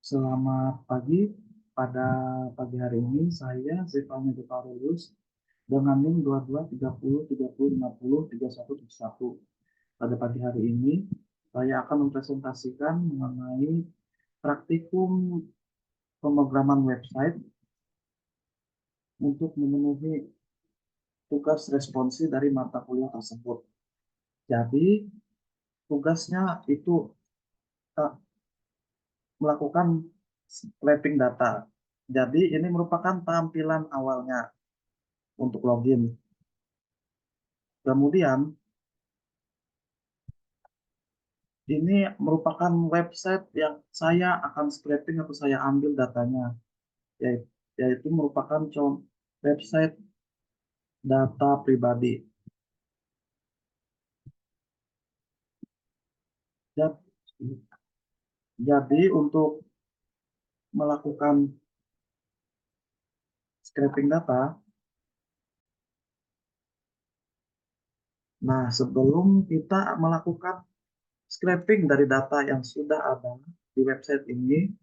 Selamat pagi. Pada pagi hari ini saya Zevanya Deparelius dengan NIM 223030503171. Pada pagi hari ini saya akan mempresentasikan mengenai praktikum pemrograman website untuk memenuhi tugas responsi dari mata kuliah tersebut. Jadi tugasnya itu melakukan scraping data. Jadi ini merupakan tampilan awalnya untuk login. Kemudian ini merupakan website yang saya akan scraping atau saya ambil datanya, yaitu merupakan website data pribadi. Jadi untuk melakukan scraping data, nah sebelum kita melakukan scraping dari data yang sudah ada di website ini,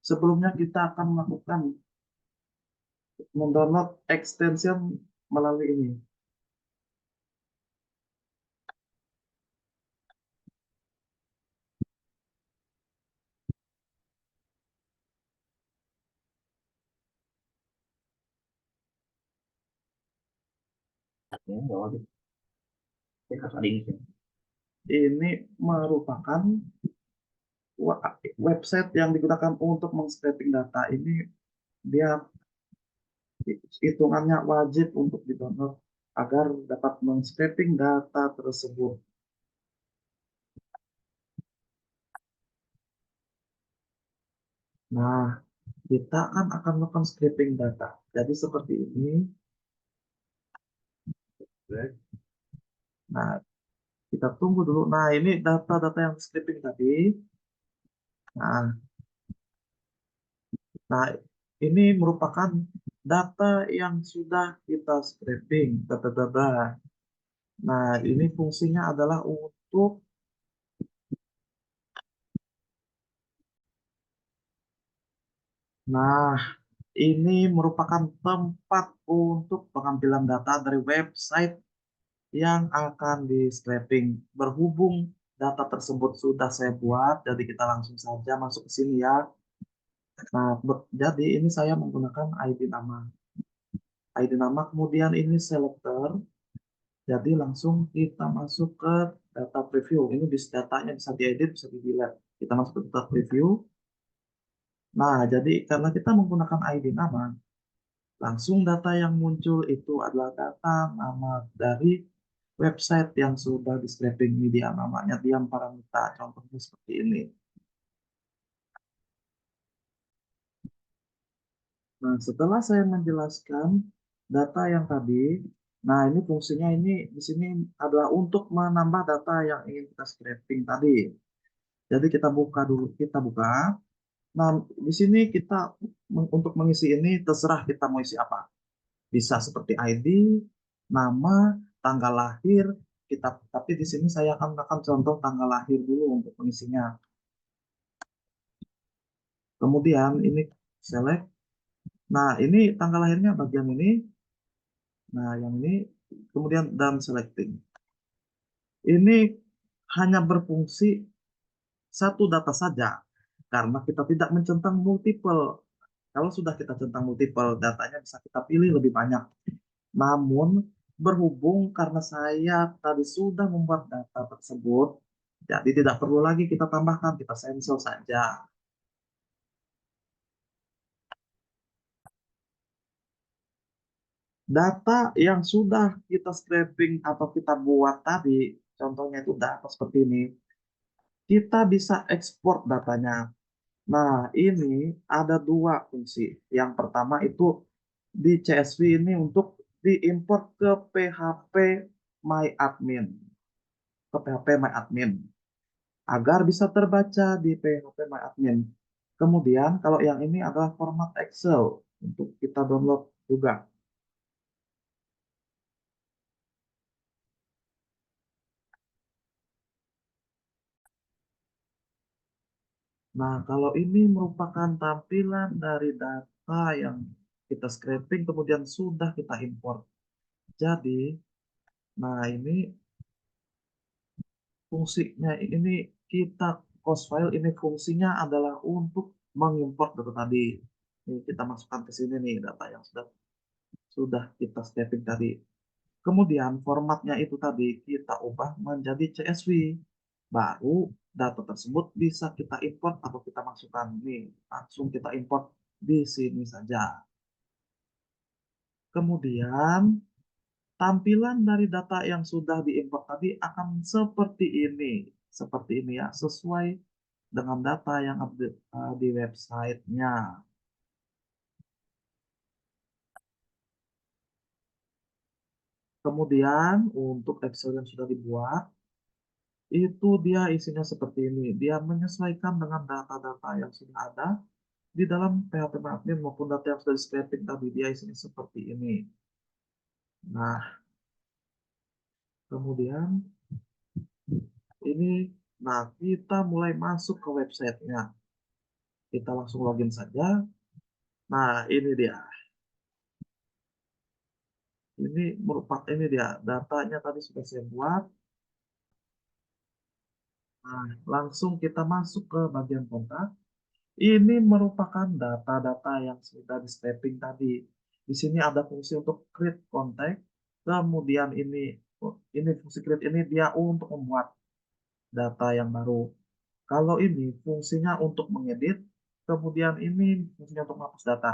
sebelumnya kita akan melakukan mendownload extension melalui ini. Ini merupakan website yang digunakan untuk meng-scraping data. Ini dia hitungannya wajib untuk di-download agar dapat meng-scraping data tersebut. Nah, kita akan melakukan scraping data. Jadi seperti ini. Nah, kita tunggu dulu. Nah, ini data-data yang scraping tadi. Nah, nah, ini merupakan data yang sudah kita scraping. Data-data. Nah, ini fungsinya adalah untuk Nah, ini merupakan tempat untuk pengambilan data dari website yang akan di scraping. Berhubung data tersebut sudah saya buat, jadi kita langsung saja masuk ke sini ya. Nah, jadi ini saya menggunakan ID nama. ID nama kemudian ini selector. Jadi langsung kita masuk ke data preview. Ini datanya bisa diedit, bisa di delete. Kita masuk ke data preview. Nah, jadi karena kita menggunakan ID nama, langsung data yang muncul itu adalah data nama dari website yang sudah di scraping media namanya diam paramita. Contohnya seperti ini. Nah, setelah saya menjelaskan data yang tadi, nah ini fungsinya ini di sini adalah untuk menambah data yang ingin kita scraping tadi. Jadi kita buka dulu, kita buka. Nah, di sini kita untuk mengisi ini terserah kita mau isi apa. Bisa seperti ID, nama, tanggal lahir, kita tapi di sini saya akan melakukan contoh tanggal lahir dulu untuk mengisinya. Kemudian ini select. Nah, ini tanggal lahirnya bagian ini. Nah, yang ini kemudian dan selecting. Ini hanya berfungsi satu data saja karena kita tidak mencentang multiple. Kalau sudah kita centang multiple, datanya bisa kita pilih lebih banyak. Namun, berhubung karena saya tadi sudah membuat data tersebut, jadi tidak perlu lagi kita tambahkan, kita sensor saja. Data yang sudah kita scraping atau kita buat tadi, contohnya itu data seperti ini, kita bisa ekspor datanya. Nah, ini ada dua fungsi. Yang pertama itu di CSV ini untuk diimport ke PHP MyAdmin. Ke PHP MyAdmin. Agar bisa terbaca di PHP MyAdmin. Kemudian kalau yang ini adalah format Excel untuk kita download juga. Nah, kalau ini merupakan tampilan dari data yang kita scraping kemudian sudah kita import. Jadi, nah ini fungsinya ini kita cost file ini fungsinya adalah untuk mengimport data tadi. Ini kita masukkan ke sini nih data yang sudah kita scraping tadi. Kemudian formatnya itu tadi kita ubah menjadi CSV. Baru data tersebut bisa kita import atau kita masukkan nih. Langsung kita import di sini saja. Kemudian tampilan dari data yang sudah diimport tadi akan seperti ini. Seperti ini ya, sesuai dengan data yang update di websitenya. Kemudian untuk Excel yang sudah dibuat, itu dia isinya seperti ini. Dia menyesuaikan dengan data-data yang sudah ada di dalam PHP admin maupun data yang sudah di scraping tadi. Dia isinya seperti ini. Nah, kemudian ini, nah kita mulai masuk ke websitenya. Kita langsung login saja. Nah, ini dia. Ini merupakan ini dia. Datanya tadi sudah saya buat. Nah, langsung kita masuk ke bagian kontak. Ini merupakan data-data yang sudah di scraping tadi. Di sini ada fungsi untuk create contact. Kemudian ini fungsi create ini dia untuk membuat data yang baru. Kalau ini fungsinya untuk mengedit. Kemudian ini fungsinya untuk menghapus data.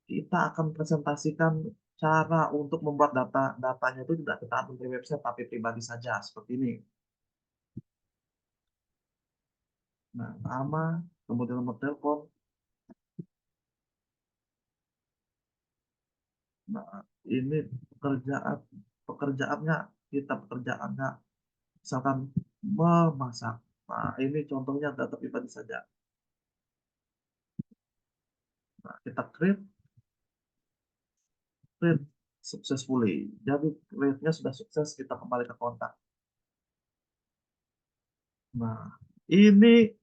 Kita akan presentasikan cara untuk membuat datanya itu tidak kita ambil dari website tapi pribadi saja seperti ini. Nah, nama, kemudian nomor telepon. Nah, ini pekerjaannya kita pekerjaannya misalkan memasak. Nah, ini contohnya data pribadi saja. Nah, kita create successfully. Jadi create-nya sudah sukses, kita kembali ke kontak. Nah, ini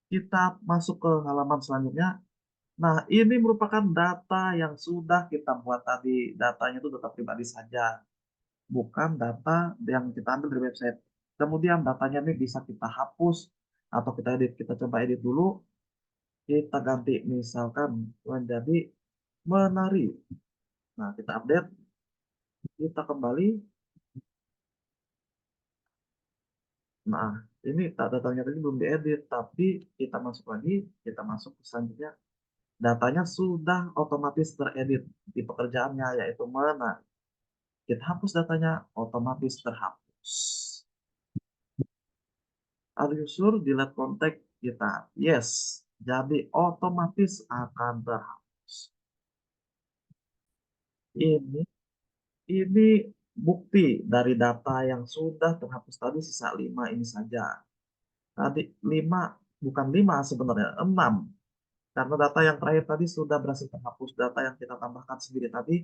kita masuk ke halaman selanjutnya. Nah, ini merupakan data yang sudah kita buat tadi. Datanya itu data pribadi saja, bukan data yang kita ambil dari website. Kemudian datanya ini bisa kita hapus atau kita edit. Kita coba edit dulu. Kita ganti misalkan menjadi menari. Nah, kita update. Kita kembali. Nah, ini datanya tadi belum diedit, tapi kita masuk lagi. Kita masuk ke selanjutnya. Datanya sudah otomatis teredit di pekerjaannya, yaitu menari. Kita hapus datanya, otomatis terhapus. Are you sure? Delete kontak kita. Yes. Jadi otomatis akan terhapus. Ini ini bukti dari data yang sudah terhapus tadi sisa 5 ini saja. Tadi 5 bukan 5 sebenarnya 6. Karena data yang terakhir tadi sudah berhasil terhapus. Data yang kita tambahkan sendiri tadi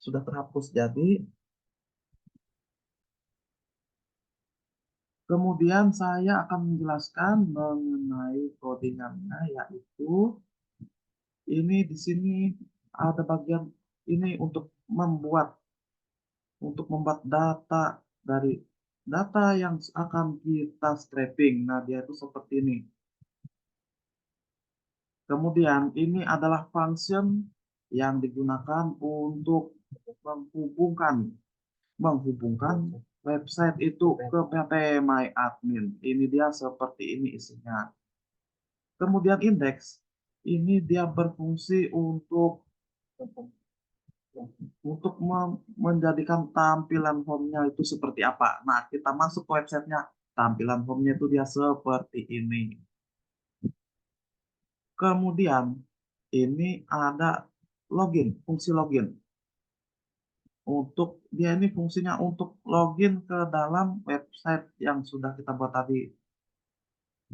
sudah terhapus. Jadi kemudian saya akan menjelaskan mengenai codingannya, yaitu ini di sini ada bagian ini untuk membuat data dari data yang akan kita scraping. Nah, dia itu seperti ini. Kemudian ini adalah function yang digunakan untuk menghubungkan website itu ke PHP My Admin. Ini dia seperti ini isinya. Kemudian indeks ini dia berfungsi untuk menjadikan tampilan home-nya itu seperti apa. Nah, kita masuk ke websitenya, tampilan home-nya itu dia seperti ini. Kemudian ini ada login, fungsi login. Untuk dia ini fungsinya untuk login ke dalam website yang sudah kita buat tadi.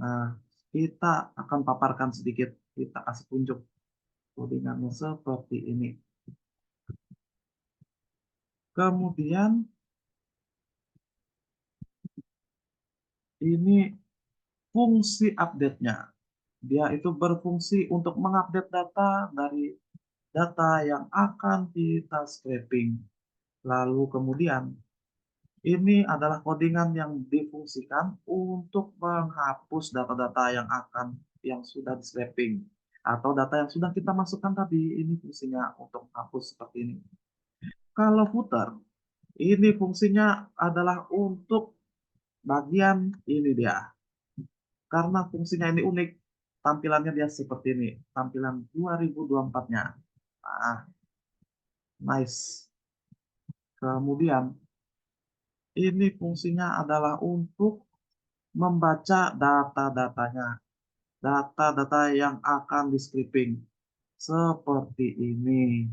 Nah, kita akan paparkan sedikit, kita kasih tunjuk codingannya seperti ini. Kemudian ini fungsi update-nya. Dia itu berfungsi untuk mengupdate data dari data yang akan kita scraping. Lalu kemudian, ini adalah codingan yang difungsikan untuk menghapus data-data yang sudah di scraping atau data yang sudah kita masukkan tadi. Ini fungsinya untuk hapus seperti ini. Kalau footer, ini fungsinya adalah untuk bagian ini dia. Karena fungsinya ini unik, tampilannya dia seperti ini. Tampilan 2024-nya. Nah, nice. Kemudian, ini fungsinya adalah untuk membaca data-datanya. Data-data yang akan di scraping. Seperti ini.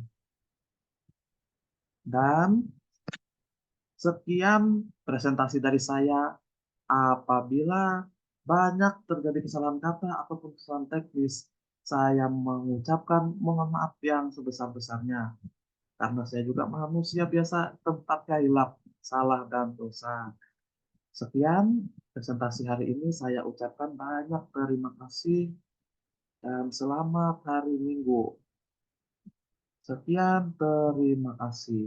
Dan sekian presentasi dari saya. Apabila banyak terjadi kesalahan kata ataupun kesalahan teknis, saya mengucapkan mohon maaf yang sebesar-besarnya. Karena saya juga manusia biasa, tempatnya hilap, salah dan dosa. Sekian presentasi hari ini, saya ucapkan banyak terima kasih dan selamat hari Minggu. Sekian, terima kasih.